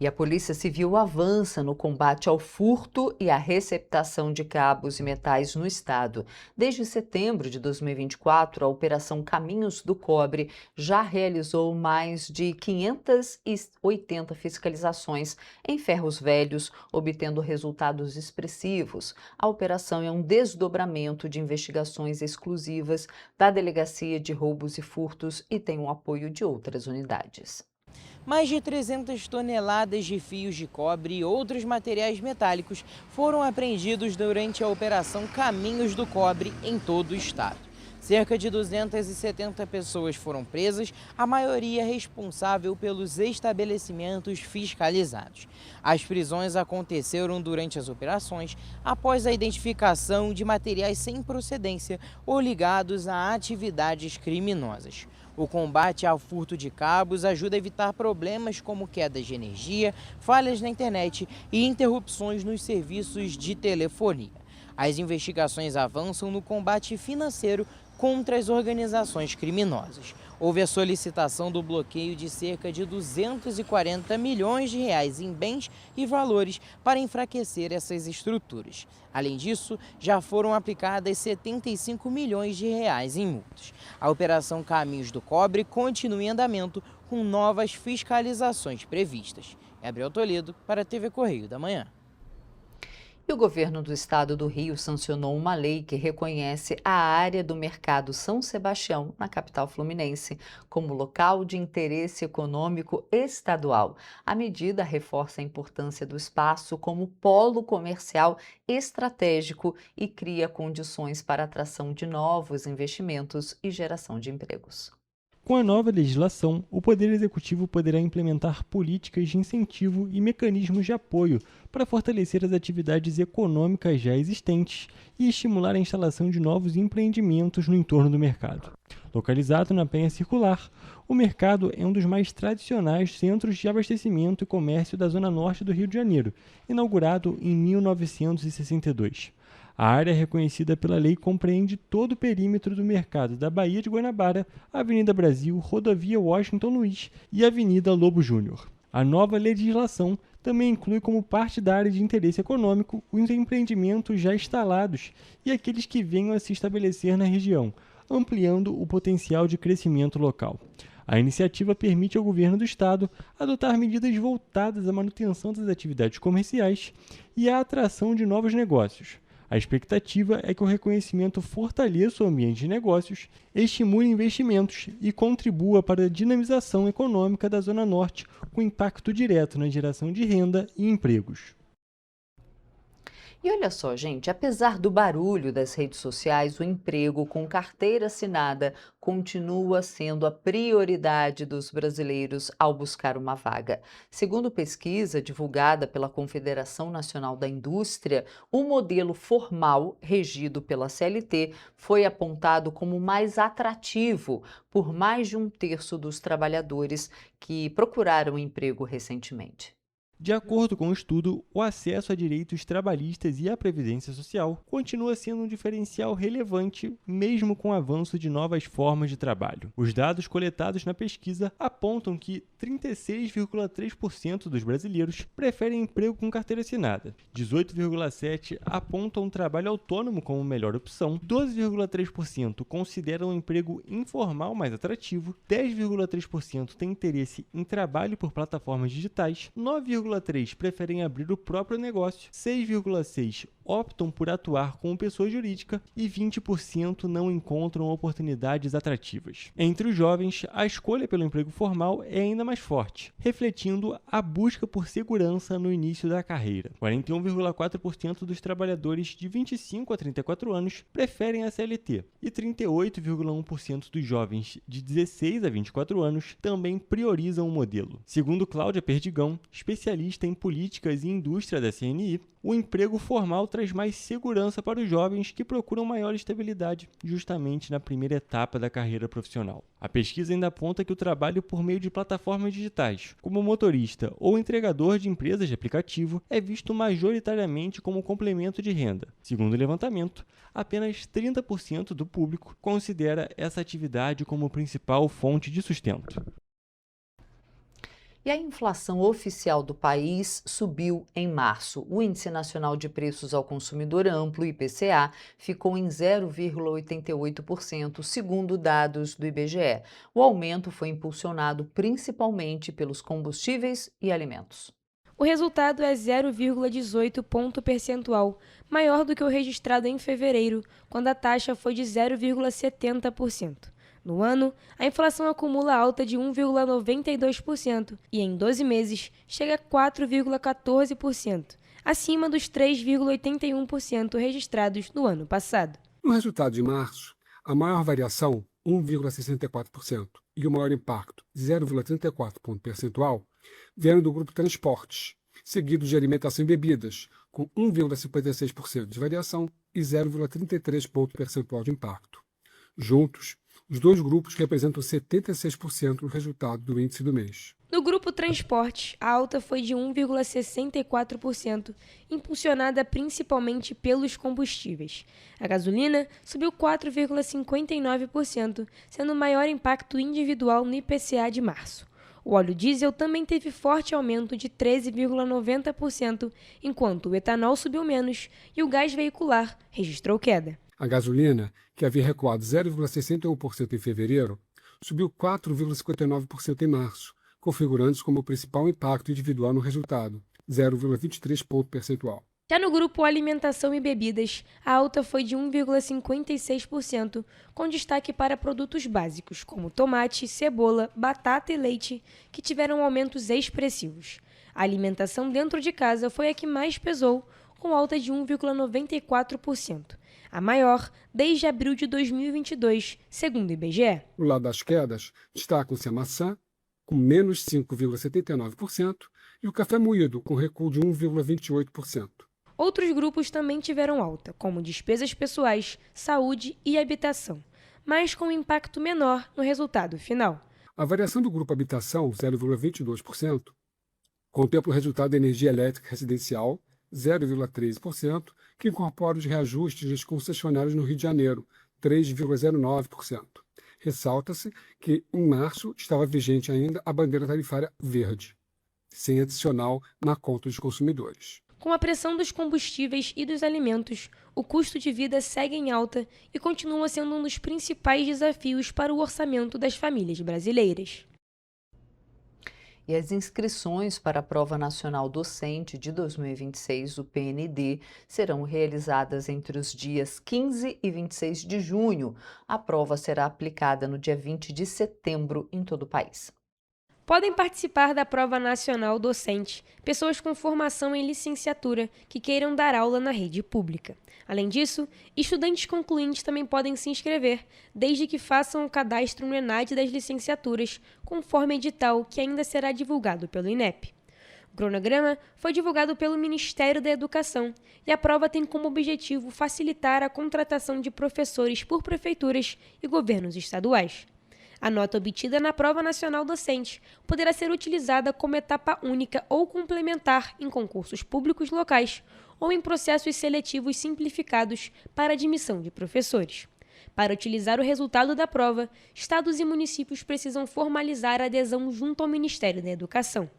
E a Polícia Civil avança no combate ao furto e à receptação de cabos e metais no estado. Desde setembro de 2024, a Operação Caminhos do Cobre já realizou mais de 580 fiscalizações em ferros velhos, obtendo resultados expressivos. A operação é um desdobramento de investigações exclusivas da Delegacia de Roubos e Furtos e tem o apoio de outras unidades. Mais de 300 toneladas de fios de cobre e outros materiais metálicos foram apreendidos durante a Operação Caminhos do Cobre em todo o estado. Cerca de 270 pessoas foram presas, a maioria responsável pelos estabelecimentos fiscalizados. As prisões aconteceram durante as operações após a identificação de materiais sem procedência ou ligados a atividades criminosas. O combate ao furto de cabos ajuda a evitar problemas como quedas de energia, falhas na internet e interrupções nos serviços de telefonia. As investigações avançam no combate financeiro contra as organizações criminosas. Houve a solicitação do bloqueio de cerca de 240 milhões de reais em bens e valores para enfraquecer essas estruturas. Além disso, já foram aplicadas 75 milhões de reais em multas. A Operação Caminhos do Cobre continua em andamento com novas fiscalizações previstas. Gabriel Toledo para a TV Correio da Manhã. E o governo do estado do Rio sancionou uma lei que reconhece a área do Mercado São Sebastião, na capital fluminense, como local de interesse econômico estadual. A medida reforça a importância do espaço como polo comercial estratégico e cria condições para a atração de novos investimentos e geração de empregos. Com a nova legislação, o Poder Executivo poderá implementar políticas de incentivo e mecanismos de apoio para fortalecer as atividades econômicas já existentes e estimular a instalação de novos empreendimentos no entorno do mercado. Localizado na Penha Circular, o mercado é um dos mais tradicionais centros de abastecimento e comércio da zona norte do Rio de Janeiro, inaugurado em 1962. A área reconhecida pela lei compreende todo o perímetro do mercado da Baía de Guanabara, Avenida Brasil, Rodovia Washington Luiz e Avenida Lobo Júnior. A nova legislação também inclui como parte da área de interesse econômico os empreendimentos já instalados e aqueles que venham a se estabelecer na região, ampliando o potencial de crescimento local. A iniciativa permite ao governo do estado adotar medidas voltadas à manutenção das atividades comerciais e à atração de novos negócios. A expectativa é que o reconhecimento fortaleça o ambiente de negócios, estimule investimentos e contribua para a dinamização econômica da Zona Norte, com impacto direto na geração de renda e empregos. E olha só, gente, apesar do barulho das redes sociais, o emprego com carteira assinada continua sendo a prioridade dos brasileiros ao buscar uma vaga. Segundo pesquisa divulgada pela Confederação Nacional da Indústria, o modelo formal, regido pela CLT, foi apontado como mais atrativo por mais de um terço dos trabalhadores que procuraram emprego recentemente. De acordo com o estudo, o acesso a direitos trabalhistas e à previdência social continua sendo um diferencial relevante, mesmo com o avanço de novas formas de trabalho. Os dados coletados na pesquisa apontam que 36,3% dos brasileiros preferem emprego com carteira assinada, 18,7% apontam um trabalho autônomo como melhor opção, 12,3% consideram um emprego informal mais atrativo, 10,3% têm interesse em trabalho por plataformas digitais, 9,3% preferem abrir o próprio negócio, 6,6% optam por atuar como pessoa jurídica e 20% não encontram oportunidades atrativas. Entre os jovens, a escolha pelo emprego formal é ainda mais forte, refletindo a busca por segurança no início da carreira. 41,4% dos trabalhadores de 25 a 34 anos preferem a CLT e 38,1% dos jovens de 16 a 24 anos também priorizam o modelo. Segundo Cláudia Perdigão, especialista em políticas e indústria da CNI, o emprego formal traz mais segurança para os jovens que procuram maior estabilidade justamente na primeira etapa da carreira profissional. A pesquisa ainda aponta que o trabalho por meio de plataformas digitais, como motorista ou entregador de empresas de aplicativo, é visto majoritariamente como complemento de renda. Segundo o levantamento, apenas 30% do público considera essa atividade como principal fonte de sustento. E a inflação oficial do país subiu em março. O Índice Nacional de Preços ao Consumidor Amplo, IPCA, ficou em 0,88%, segundo dados do IBGE. O aumento foi impulsionado principalmente pelos combustíveis e alimentos. O resultado é 0,18 ponto percentual, maior do que o registrado em fevereiro, quando a taxa foi de 0,70%. No ano, a inflação acumula alta de 1,92% e, em 12 meses, chega a 4,14%, acima dos 3,81% registrados no ano passado. No resultado de março, a maior variação, 1,64%, e o maior impacto, 0,34 ponto percentual, vieram do grupo transportes, seguido de alimentação e bebidas, com 1,56% de variação e 0,33 ponto percentual de impacto. Juntos, os dois grupos representam 76% do resultado do índice do mês. No grupo transportes, a alta foi de 1,64%, impulsionada principalmente pelos combustíveis. A gasolina subiu 4,59%, sendo o maior impacto individual no IPCA de março. O óleo diesel também teve forte aumento de 13,90%, enquanto o etanol subiu menos e o gás veicular registrou queda. A gasolina, que havia recuado 0,61% em fevereiro, subiu 4,59% em março, configurando-se como o principal impacto individual no resultado, 0,23 ponto percentual. Já no grupo alimentação e bebidas, a alta foi de 1,56%, com destaque para produtos básicos, como tomate, cebola, batata e leite, que tiveram aumentos expressivos. A alimentação dentro de casa foi a que mais pesou, com alta de 1,94%, a maior desde abril de 2022, segundo o IBGE. No lado das quedas, destacam-se a maçã, com menos 5,79%, e o café moído, com recuo de 1,28%. Outros grupos também tiveram alta, como despesas pessoais, saúde e habitação, mas com impacto menor no resultado final. A variação do grupo habitação, 0,22%, contempla o resultado da energia elétrica residencial, 0,13%, que incorpora os reajustes das concessionárias no Rio de Janeiro, 3,09%. Ressalta-se que, em março, estava vigente ainda a bandeira tarifária verde, sem adicional na conta dos consumidores. Com a pressão dos combustíveis e dos alimentos, o custo de vida segue em alta e continua sendo um dos principais desafios para o orçamento das famílias brasileiras. E as inscrições para a Prova Nacional Docente de 2026, o PND, serão realizadas entre os dias 15 e 26 de junho. A prova será aplicada no dia 20 de setembro em todo o país. Podem participar da prova nacional docente pessoas com formação em licenciatura que queiram dar aula na rede pública. Além disso, estudantes concluintes também podem se inscrever, desde que façam o cadastro no ENAD das licenciaturas, conforme edital que ainda será divulgado pelo INEP. O cronograma foi divulgado pelo Ministério da Educação e a prova tem como objetivo facilitar a contratação de professores por prefeituras e governos estaduais. A nota obtida na prova nacional docente poderá ser utilizada como etapa única ou complementar em concursos públicos locais ou em processos seletivos simplificados para admissão de professores. Para utilizar o resultado da prova, estados e municípios precisam formalizar a adesão junto ao Ministério da Educação.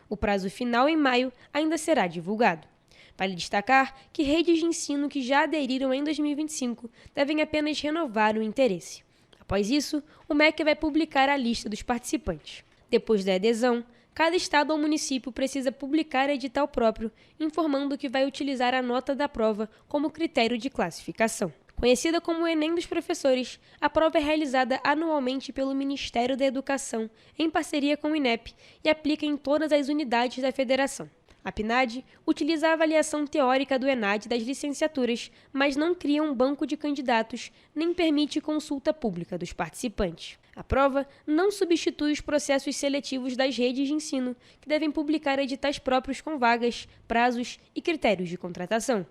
O prazo final, em maio, ainda será divulgado. Vale destacar que redes de ensino que já aderiram em 2025 devem apenas renovar o interesse. Após isso, o MEC vai publicar a lista dos participantes. Depois da adesão, cada estado ou município precisa publicar edital próprio, informando que vai utilizar a nota da prova como critério de classificação. Conhecida como o Enem dos Professores, a prova é realizada anualmente pelo Ministério da Educação, em parceria com o INEP, e aplica em todas as unidades da federação. A PNAD utiliza a avaliação teórica do ENAD das licenciaturas, mas não cria um banco de candidatos, nem permite consulta pública dos participantes. A prova não substitui os processos seletivos das redes de ensino, que devem publicar editais próprios com vagas, prazos e critérios de contratação.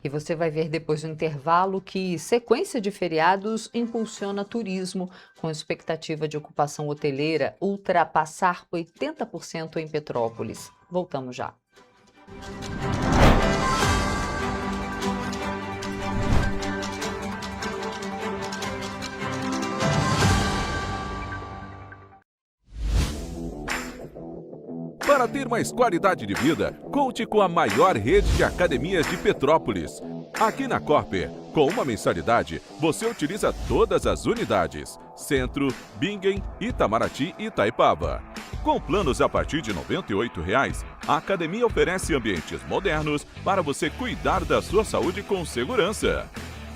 E você vai ver depois do intervalo que sequência de feriados impulsiona turismo, com expectativa de ocupação hoteleira ultrapassar 80% em Petrópolis. Voltamos já. Para ter mais qualidade de vida, conte com a maior rede de academias de Petrópolis. Aqui na Corper, com uma mensalidade, você utiliza todas as unidades: Centro, Bingen, Itamaraty e Itaipava. Com planos a partir de R$ 98,00, a academia oferece ambientes modernos para você cuidar da sua saúde com segurança.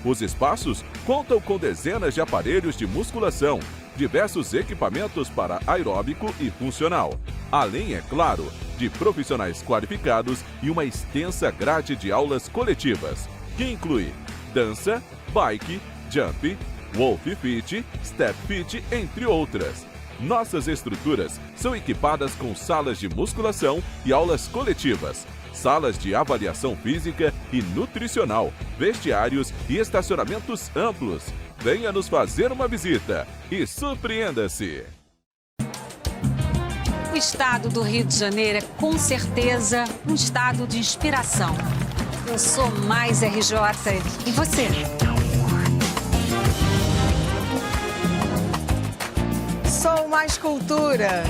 Os espaços contam com dezenas de aparelhos de musculação, diversos equipamentos para aeróbico e funcional, além, é claro, de profissionais qualificados e uma extensa grade de aulas coletivas, que inclui dança, bike, jump, Wolf Fit, Step Fit, entre outras. Nossas estruturas são equipadas com salas de musculação e aulas coletivas, salas de avaliação física e nutricional, vestiários e estacionamentos amplos. Venha nos fazer uma visita e surpreenda-se! O estado do Rio de Janeiro é, com certeza, um estado de inspiração. Eu sou mais RJ. E você? Sou mais cultura.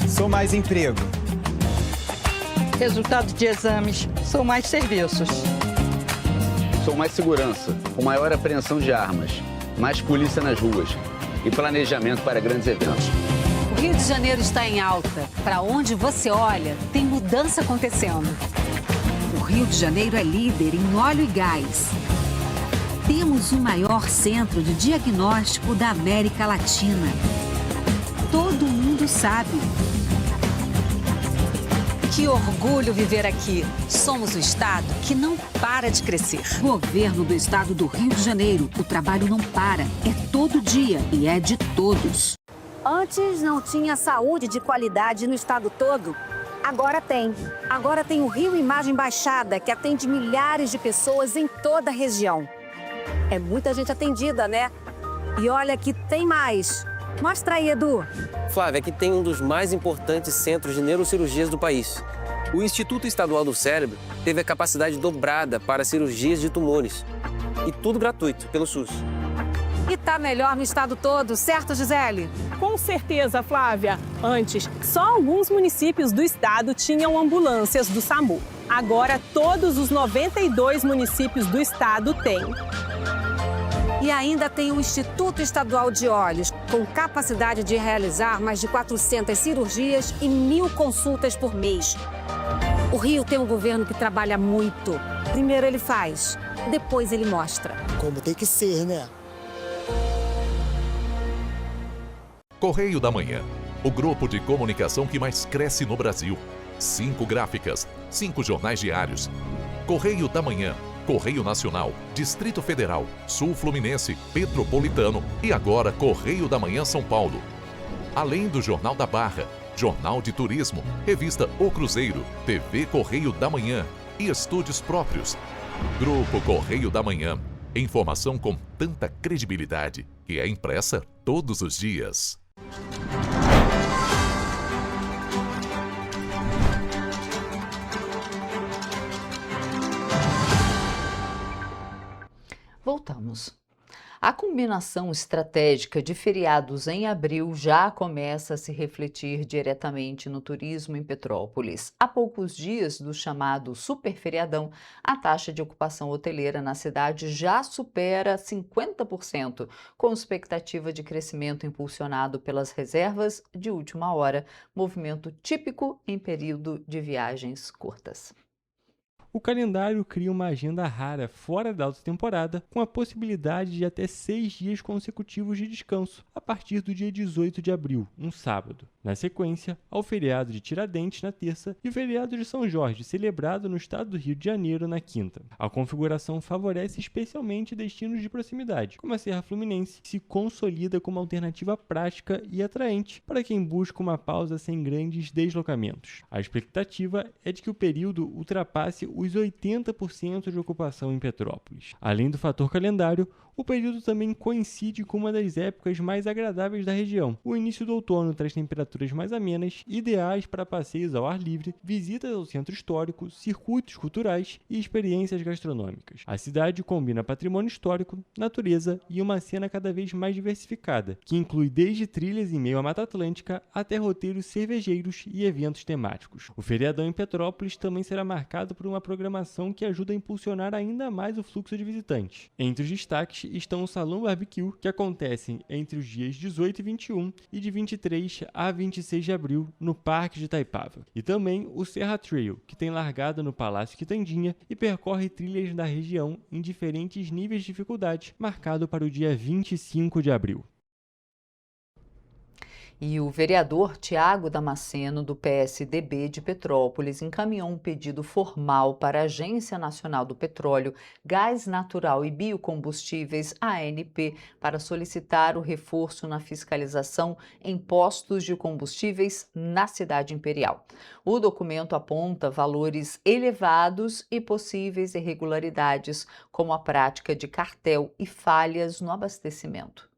Sou mais emprego. Resultado de exames. Sou mais serviços. Sou mais segurança, com maior apreensão de armas, mais polícia nas ruas e planejamento para grandes eventos. O Rio de Janeiro está em alta. Para onde você olha, tem mudança acontecendo. O Rio de Janeiro é líder em óleo e gás. Temos o maior centro de diagnóstico da América Latina. Todo mundo sabe. Que orgulho viver aqui. Somos o estado que não para de crescer. Governo do estado do Rio de Janeiro. O trabalho não para. É todo dia e é de todos. Antes não tinha saúde de qualidade no estado todo. Agora tem. Agora tem o Rio Imagem Baixada, que atende milhares de pessoas em toda a região. É muita gente atendida, né? E olha que tem mais. Mostra aí, Edu. Flávia, aqui tem um dos mais importantes centros de neurocirurgias do país. O Instituto Estadual do Cérebro teve a capacidade dobrada para cirurgias de tumores. E tudo gratuito, pelo SUS. E tá melhor no estado todo, certo, Gisele? Com certeza, Flávia. Antes, só alguns municípios do estado tinham ambulâncias do SAMU. Agora, todos os 92 municípios do estado têm. E ainda tem o Instituto Estadual de Olhos, com capacidade de realizar mais de 400 cirurgias e 1.000 consultas por mês. O Rio tem um governo que trabalha muito. Primeiro ele faz, depois ele mostra. Como tem que ser, né? Correio da Manhã, o grupo de comunicação que mais cresce no Brasil. 5 gráficas, 5 jornais diários. Correio da Manhã, Correio Nacional, Distrito Federal, Sul Fluminense, Petropolitano e agora Correio da Manhã São Paulo. Além do Jornal da Barra, Jornal de Turismo, Revista O Cruzeiro, TV Correio da Manhã e estúdios próprios. Grupo Correio da Manhã, informação com tanta credibilidade que é impressa todos os dias. Voltamos. A combinação estratégica de feriados em abril já começa a se refletir diretamente no turismo em Petrópolis. Há poucos dias do chamado super feriadão, a taxa de ocupação hoteleira na cidade já supera 50%, com expectativa de crescimento impulsionado pelas reservas de última hora, movimento típico em período de viagens curtas. O calendário cria uma agenda rara fora da alta temporada, com a possibilidade de até 6 dias consecutivos de descanso, a partir do dia 18 de abril, um sábado. Na sequência, ao feriado de Tiradentes na terça e o feriado de São Jorge, celebrado no estado do Rio de Janeiro na quinta. A configuração favorece especialmente destinos de proximidade, como a Serra Fluminense, que se consolida como alternativa prática e atraente para quem busca uma pausa sem grandes deslocamentos. A expectativa é de que o período ultrapasse os 80% de ocupação em Petrópolis. Além do fator calendário, o período também coincide com uma das épocas mais agradáveis da região. O início do outono traz temperaturas mais amenas, ideais para passeios ao ar livre, visitas ao centro histórico, circuitos culturais e experiências gastronômicas. A cidade combina patrimônio histórico, natureza e uma cena cada vez mais diversificada, que inclui desde trilhas em meio à Mata Atlântica até roteiros cervejeiros e eventos temáticos. O feriadão em Petrópolis também será marcado por uma programação que ajuda a impulsionar ainda mais o fluxo de visitantes. Entre os destaques estão o Salão Barbecue, que acontecem entre os dias 18 e 21 e de 23 a 26 de abril no Parque de Itaipava. E também o Serra Trail, que tem largada no Palácio Quitandinha e percorre trilhas da região em diferentes níveis de dificuldade, marcado para o dia 25 de abril. E o vereador Tiago Damasceno, do PSDB de Petrópolis, encaminhou um pedido formal para a Agência Nacional do Petróleo, Gás Natural e Biocombustíveis, ANP, para solicitar o reforço na fiscalização em postos de combustíveis na cidade imperial. O documento aponta valores elevados e possíveis irregularidades, como a prática de cartel e falhas no abastecimento.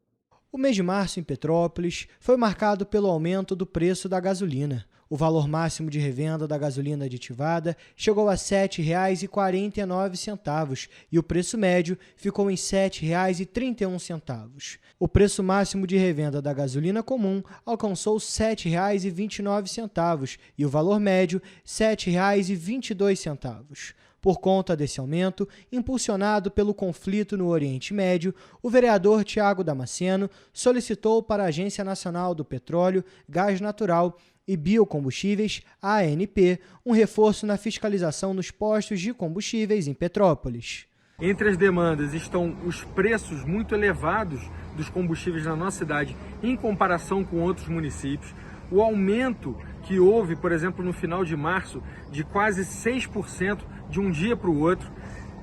O mês de março em Petrópolis foi marcado pelo aumento do preço da gasolina. O valor máximo de revenda da gasolina aditivada chegou a R$ 7,49 e o preço médio ficou em R$ 7,31. O preço máximo de revenda da gasolina comum alcançou R$ 7,29 e o valor médio R$ 7,22. Por conta desse aumento, impulsionado pelo conflito no Oriente Médio, o vereador Tiago Damasceno solicitou para a Agência Nacional do Petróleo, Gás Natural e Biocombustíveis, a ANP, um reforço na fiscalização nos postos de combustíveis em Petrópolis. Entre as demandas estão os preços muito elevados dos combustíveis na nossa cidade em comparação com outros municípios, o aumento que houve, por exemplo, no final de março, de quase 6% de um dia para o outro,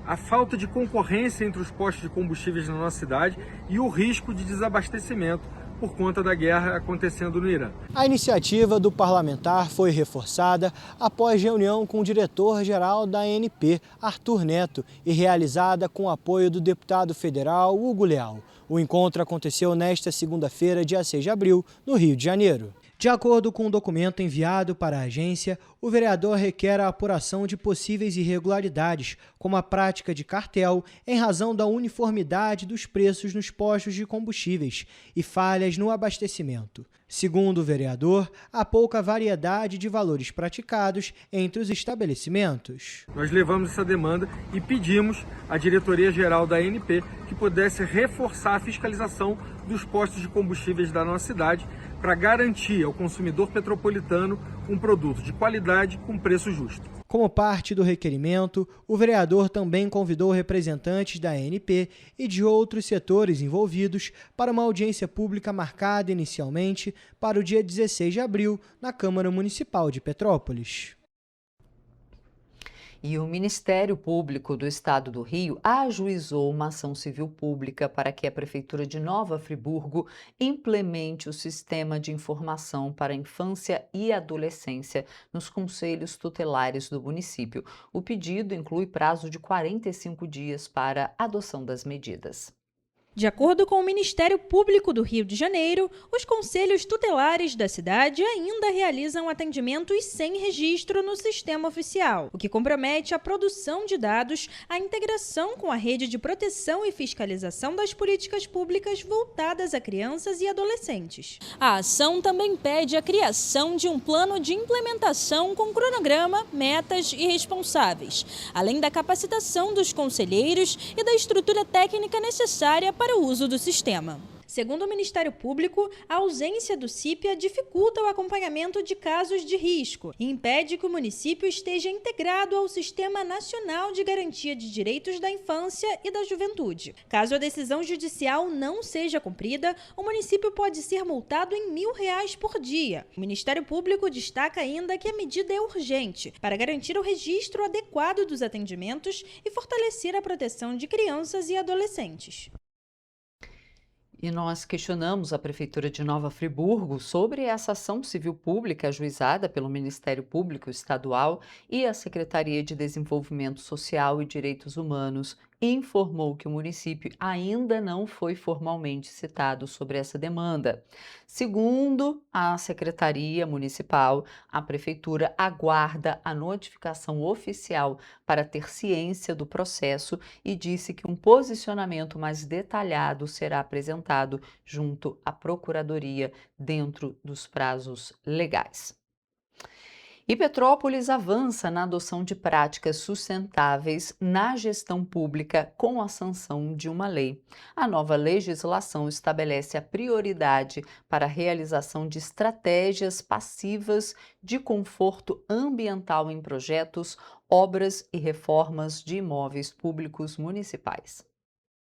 a falta de concorrência entre os postos de combustíveis na nossa cidade e o risco de desabastecimento por conta da guerra acontecendo no Irã. A iniciativa do parlamentar foi reforçada após reunião com o diretor-geral da ANP, Arthur Neto, e realizada com o apoio do deputado federal Hugo Leal. O encontro aconteceu nesta segunda-feira, dia 6 de abril, no Rio de Janeiro. De acordo com um documento enviado para a agência, o vereador requer a apuração de possíveis irregularidades, como a prática de cartel, em razão da uniformidade dos preços nos postos de combustíveis e falhas no abastecimento. Segundo o vereador, há pouca variedade de valores praticados entre os estabelecimentos. Nós levamos essa demanda e pedimos à diretoria-geral da ANP que pudesse reforçar a fiscalização dos postos de combustíveis da nossa cidade para garantir ao consumidor petropolitano um produto de qualidade com preço justo. Como parte do requerimento, o vereador também convidou representantes da ANP e de outros setores envolvidos para uma audiência pública marcada inicialmente para o dia 16 de abril na Câmara Municipal de Petrópolis. E o Ministério Público do Estado do Rio ajuizou uma ação civil pública para que a Prefeitura de Nova Friburgo implemente o Sistema de Informação para a Infância e Adolescência nos conselhos tutelares do município. O pedido inclui prazo de 45 dias para a adoção das medidas. De acordo com o Ministério Público do Rio de Janeiro, os conselhos tutelares da cidade ainda realizam atendimentos sem registro no sistema oficial, o que compromete a produção de dados, a integração com a rede de proteção e fiscalização das políticas públicas voltadas a crianças e adolescentes. A ação também pede a criação de um plano de implementação com cronograma, metas e responsáveis, além da capacitação dos conselheiros e da estrutura técnica necessária para o uso do sistema. Segundo o Ministério Público, a ausência do CIPIA dificulta o acompanhamento de casos de risco e impede que o município esteja integrado ao Sistema Nacional de Garantia de Direitos da Infância e da Juventude. Caso a decisão judicial não seja cumprida, o município pode ser multado em R$1.000 por dia. O Ministério Público destaca ainda que a medida é urgente para garantir o registro adequado dos atendimentos e fortalecer a proteção de crianças e adolescentes. E nós questionamos a Prefeitura de Nova Friburgo sobre essa ação civil pública ajuizada pelo Ministério Público Estadual e a Secretaria de Desenvolvimento Social e Direitos Humanos informou que o município ainda não foi formalmente citado sobre essa demanda. Segundo a Secretaria Municipal, a Prefeitura aguarda a notificação oficial para ter ciência do processo e disse que um posicionamento mais detalhado será apresentado junto à Procuradoria dentro dos prazos legais. E Petrópolis avança na adoção de práticas sustentáveis na gestão pública com a sanção de uma lei. A nova legislação estabelece a prioridade para a realização de estratégias passivas de conforto ambiental em projetos, obras e reformas de imóveis públicos municipais.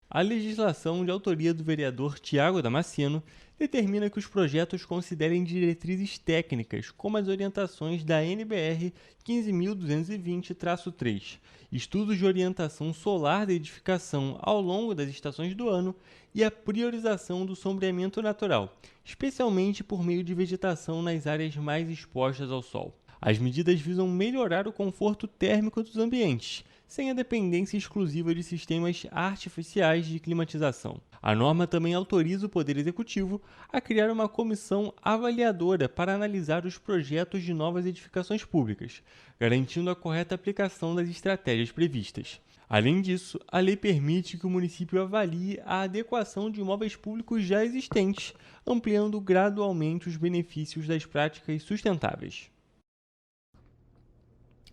A legislação de autoria do vereador Tiago Damasceno determina que os projetos considerem diretrizes técnicas, como as orientações da NBR 15.220-3, estudos de orientação solar da edificação ao longo das estações do ano e a priorização do sombreamento natural, especialmente por meio de vegetação nas áreas mais expostas ao sol. As medidas visam melhorar o conforto térmico dos ambientes, sem a dependência exclusiva de sistemas artificiais de climatização. A norma também autoriza o Poder Executivo a criar uma comissão avaliadora para analisar os projetos de novas edificações públicas, garantindo a correta aplicação das estratégias previstas. Além disso, a lei permite que o município avalie a adequação de imóveis públicos já existentes, ampliando gradualmente os benefícios das práticas sustentáveis.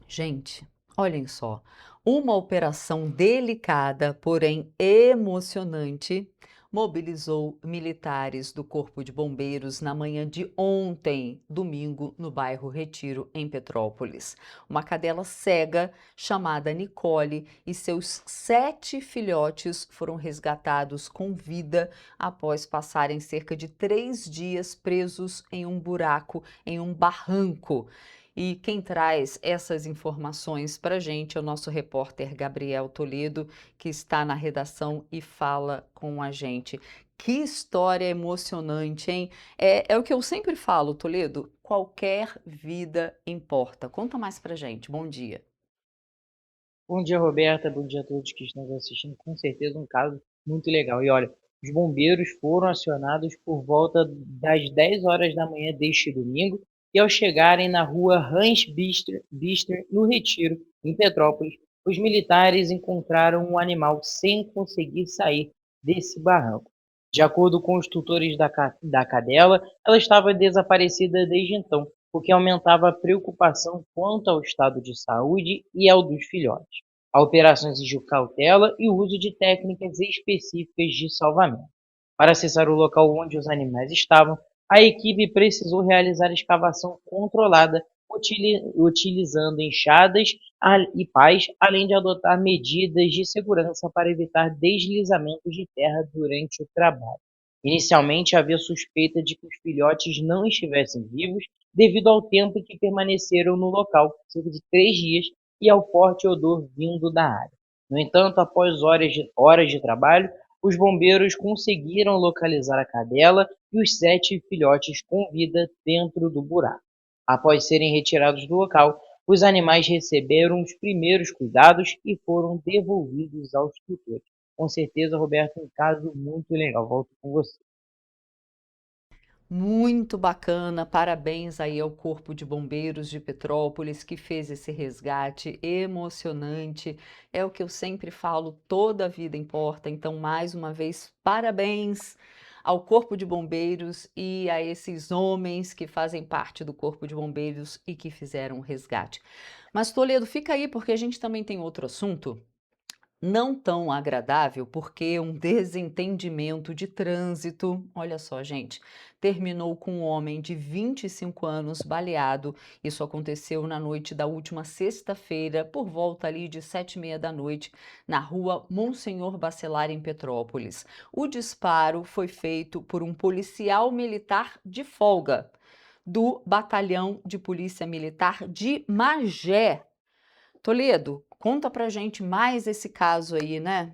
Gente, olhem só, uma operação delicada, porém emocionante, mobilizou militares do Corpo de Bombeiros na manhã de ontem, domingo, no bairro Retiro, em Petrópolis. Uma cadela cega chamada Nicole e seus 7 filhotes foram resgatados com vida após passarem cerca de 3 dias presos em um buraco, em um barranco. E quem traz essas informações para a gente é o nosso repórter Gabriel Toledo, que está na redação e fala com a gente. Que história emocionante, hein? É o que eu sempre falo, Toledo, qualquer vida importa. Conta mais para a gente. Bom dia. Bom dia, Roberta. Bom dia a todos que estão nos assistindo. Com certeza um caso muito legal. E olha, os bombeiros foram acionados por volta das 10 horas da manhã deste domingo, e ao chegarem na rua Hans Bister, no Retiro, em Petrópolis, os militares encontraram um animal sem conseguir sair desse barranco. De acordo com os tutores da cadela, ela estava desaparecida desde então, o que aumentava a preocupação quanto ao estado de saúde e ao dos filhotes. A operação exigiu cautela e o uso de técnicas específicas de salvamento. Para acessar o local onde os animais estavam, a equipe precisou realizar escavação controlada utilizando enxadas e pás, além de adotar medidas de segurança para evitar deslizamentos de terra durante o trabalho. Inicialmente, havia suspeita de que os filhotes não estivessem vivos devido ao tempo que permaneceram no local, cerca de 3 dias, e ao forte odor vindo da área. No entanto, após horas de trabalho, os bombeiros conseguiram localizar a cadela e os 7 filhotes com vida dentro do buraco. Após serem retirados do local, os animais receberam os primeiros cuidados e foram devolvidos aos tutores. Com certeza, Roberto, um caso muito legal. Volto com você. Muito bacana, parabéns aí ao Corpo de Bombeiros de Petrópolis que fez esse resgate emocionante. É o que eu sempre falo, toda a vida importa. Então, mais uma vez, parabéns ao Corpo de Bombeiros e a esses homens que fazem parte do Corpo de Bombeiros e que fizeram o resgate. Mas, Toledo, fica aí porque a gente também tem outro assunto não tão agradável, porque um desentendimento de trânsito, olha só, gente, terminou com um homem de 25 anos baleado. Isso aconteceu na noite da última sexta-feira, por volta ali de 7h30 da noite, na rua Monsenhor Bacelar, em Petrópolis. O disparo foi feito por um policial militar de folga do Batalhão de Polícia Militar de Magé. Toledo, conta pra gente mais esse caso aí, né?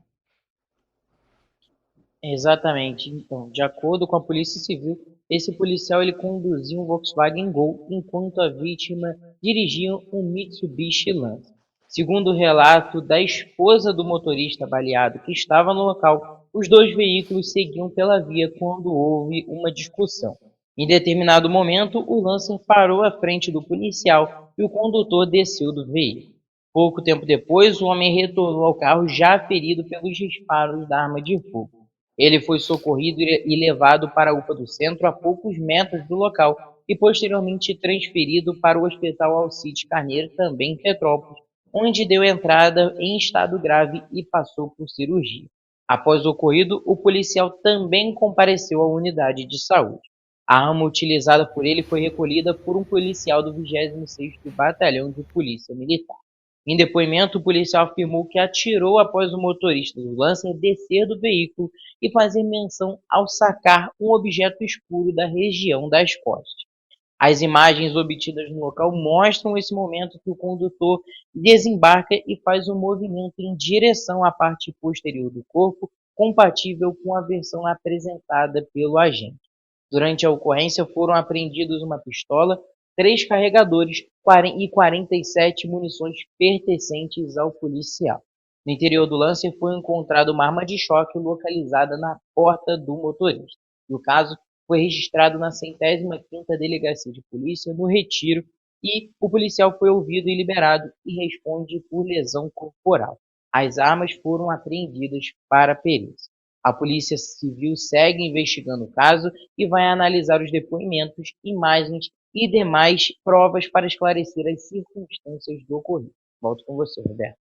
Exatamente. Então, de acordo com a Polícia Civil, esse policial ele conduzia um Volkswagen Gol enquanto a vítima dirigia um Mitsubishi Lancer. Segundo o relato da esposa do motorista baleado que estava no local, os dois veículos seguiam pela via quando houve uma discussão. Em determinado momento, o Lancer parou à frente do policial e o condutor desceu do veículo. Pouco tempo depois, o homem retornou ao carro já ferido pelos disparos da arma de fogo. Ele foi socorrido e levado para a UPA do centro a poucos metros do local e posteriormente transferido para o Hospital Alcides Carneiro, também em Petrópolis, onde deu entrada em estado grave e passou por cirurgia. Após o ocorrido, o policial também compareceu à unidade de saúde. A arma utilizada por ele foi recolhida por um policial do 26º Batalhão de Polícia Militar. Em depoimento, o policial afirmou que atirou após o motorista do Lancer descer do veículo e fazer menção ao sacar um objeto escuro da região das costas. As imagens obtidas no local mostram esse momento que o condutor desembarca e faz um movimento em direção à parte posterior do corpo, compatível com a versão apresentada pelo agente. Durante a ocorrência, foram apreendidos uma pistola, 3 carregadores e 47 munições pertencentes ao policial. No interior do Lancer foi encontrada uma arma de choque localizada na porta do motorista. O caso foi registrado na 105ª Delegacia de Polícia, no Retiro, e o policial foi ouvido e liberado e responde por lesão corporal. As armas foram apreendidas para perícia. A Polícia Civil segue investigando o caso e vai analisar os depoimentos, imagens e demais provas para esclarecer as circunstâncias do ocorrido. Volto com você, Roberto.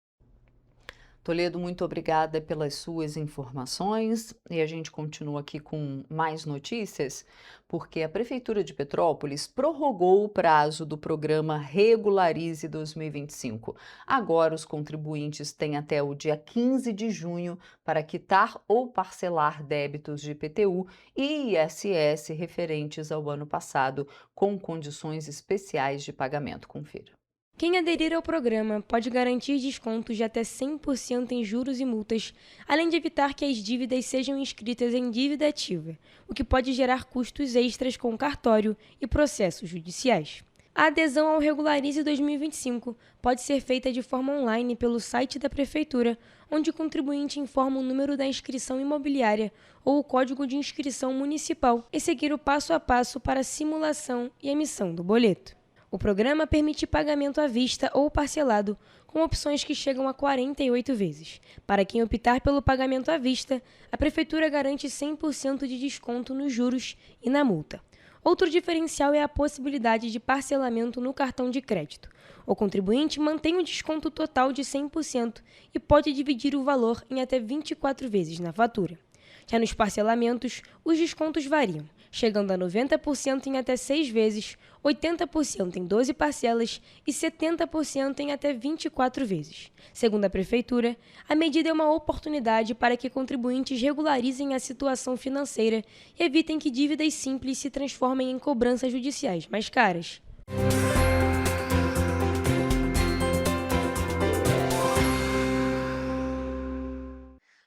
Toledo, muito obrigada pelas suas informações e a gente continua aqui com mais notícias, porque a Prefeitura de Petrópolis prorrogou o prazo do programa Regularize 2025. Agora os contribuintes têm até o dia 15 de junho para quitar ou parcelar débitos de IPTU e ISS referentes ao ano passado, com condições especiais de pagamento. Confira. Quem aderir ao programa pode garantir descontos de até 100% em juros e multas, além de evitar que as dívidas sejam inscritas em dívida ativa, o que pode gerar custos extras com cartório e processos judiciais. A adesão ao Regularize 2025 pode ser feita de forma online pelo site da Prefeitura, onde o contribuinte informa o número da inscrição imobiliária ou o código de inscrição municipal e seguir o passo a passo para a simulação e emissão do boleto. O programa permite pagamento à vista ou parcelado, com opções que chegam a 48 vezes. Para quem optar pelo pagamento à vista, a Prefeitura garante 100% de desconto nos juros e na multa. Outro diferencial é a possibilidade de parcelamento no cartão de crédito. O contribuinte mantém o desconto total de 100% e pode dividir o valor em até 24 vezes na fatura. Já nos parcelamentos, os descontos variam. chegando a 90% em até 6 vezes, 80% em 12 parcelas e 70% em até 24 vezes. Segundo a Prefeitura, a medida é uma oportunidade para que contribuintes regularizem a situação financeira e evitem que dívidas simples se transformem em cobranças judiciais mais caras.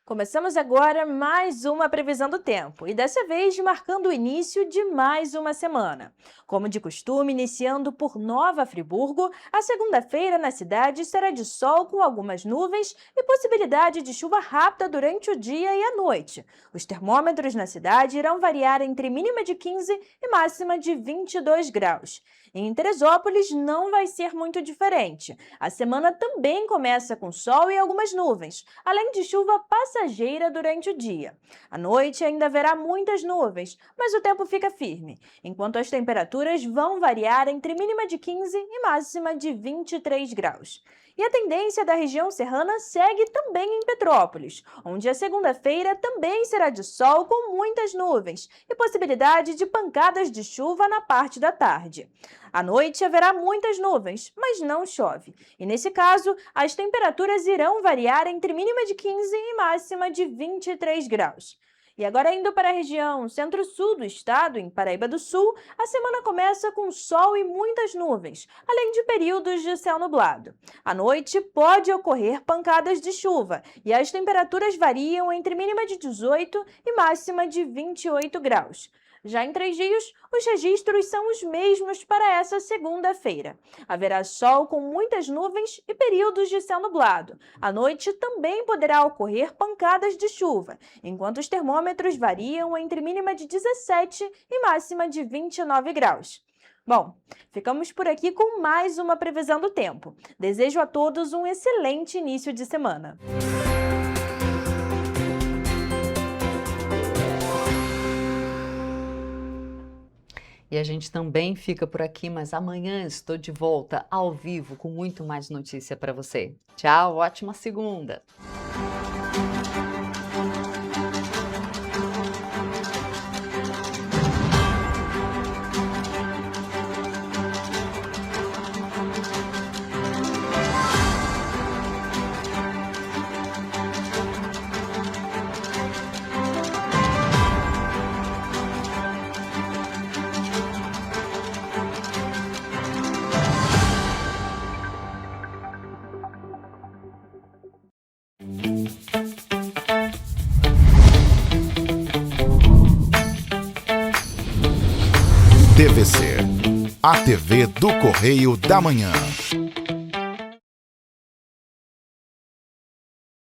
Começamos agora mais uma previsão do tempo e dessa vez marcando o início de mais uma semana. Como de costume, iniciando por Nova Friburgo, a segunda-feira na cidade será de sol com algumas nuvens e possibilidade de chuva rápida durante o dia e a noite. Os termômetros na cidade irão variar entre mínima de 15 e máxima de 22 graus. Em Teresópolis não vai ser muito diferente. A semana também começa com sol e algumas nuvens, além de chuva passageira durante o dia. À noite ainda haverá muitas nuvens, mas o tempo fica firme, enquanto as temperaturas vão variar entre mínima de 15 e máxima de 23 graus. E a tendência da região serrana segue também em Petrópolis, onde a segunda-feira também será de sol com muitas nuvens e possibilidade de pancadas de chuva na parte da tarde. À noite haverá muitas nuvens, mas não chove. E nesse caso, as temperaturas irão variar entre mínima de 15 e máxima de 23 graus. E agora indo para a região centro-sul do estado, em Paraíba do Sul, a semana começa com sol e muitas nuvens, além de períodos de céu nublado. À noite pode ocorrer pancadas de chuva e as temperaturas variam entre mínima de 18 e máxima de 28 graus. Já em 3 dias, os registros são os mesmos para essa segunda-feira. Haverá sol com muitas nuvens e períodos de céu nublado. À noite também poderá ocorrer pancadas de chuva, enquanto os termômetros variam entre mínima de 17 e máxima de 29 graus. Bom, ficamos por aqui com mais uma previsão do tempo. Desejo a todos um excelente início de semana. E a gente também fica por aqui, mas amanhã estou de volta ao vivo com muito mais notícia para você. Tchau, ótima segunda! TVC, a TV do Correio da Manhã.